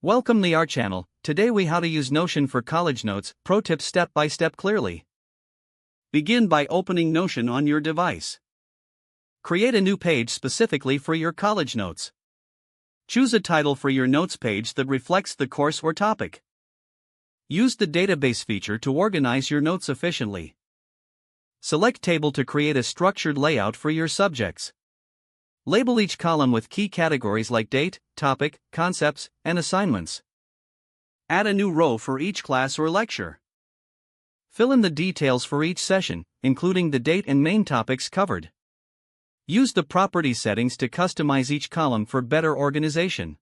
Welcome to our channel. Today we how to use Notion for college notes, pro tips step by step clearly. Begin by opening Notion on your device. Create a new page specifically for your college notes. Choose a title for your notes page that reflects the course or topic. Use the database feature to organize your notes efficiently. Select table to create a structured layout for your subjects. Label each column with key categories like date, topic, concepts, and assignments. Add a new row for each class or lecture. Fill in the details for each session, including the date and main topics covered. Use the property settings to customize each column for better organization.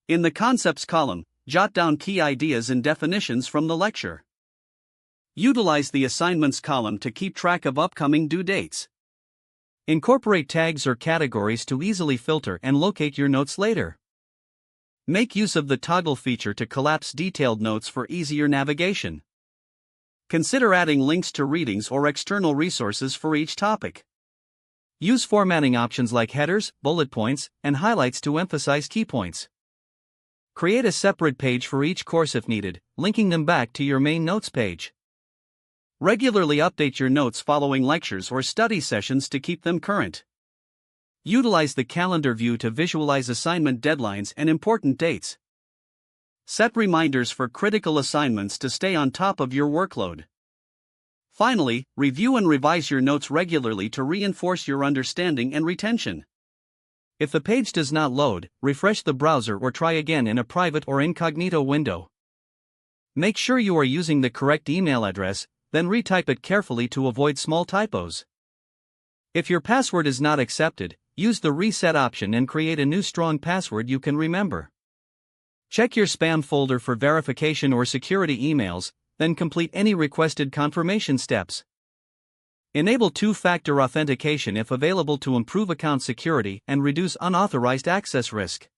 In the Concepts column, jot down key ideas and definitions from the lecture. Utilize the Assignments column to keep track of upcoming due dates. Incorporate tags or categories to easily filter and locate your notes later. Make use of the toggle feature to collapse detailed notes for easier navigation. Consider adding links to readings or external resources for each topic. Use formatting options like headers, bullet points, and highlights to emphasize key points. Create a separate page for each course if needed, linking them back to your main notes page. Regularly update your notes following lectures or study sessions to keep them current. Utilize the calendar view to visualize assignment deadlines and important dates. Set reminders for critical assignments to stay on top of your workload. Finally, review and revise your notes regularly to reinforce your understanding and retention. If the page does not load, refresh the browser or try again in a private or incognito window. Make sure you are using the correct email address, then retype it carefully to avoid small typos. If your password is not accepted, use the reset option and create a new strong password you can remember. Check your spam folder for verification or security emails, then complete any requested confirmation steps. Enable two-factor authentication if available to improve account security and reduce unauthorized access risk.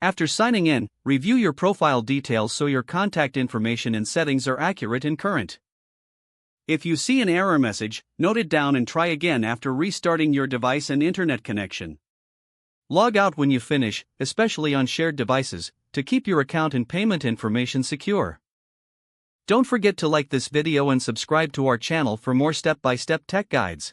After signing in, review your profile details so your contact information and settings are accurate and current. If you see an error message, note it down and try again after restarting your device and internet connection. Log out when you finish, especially on shared devices, to keep your account and payment information secure. Don't forget to like this video and subscribe to our channel for more step-by-step tech guides.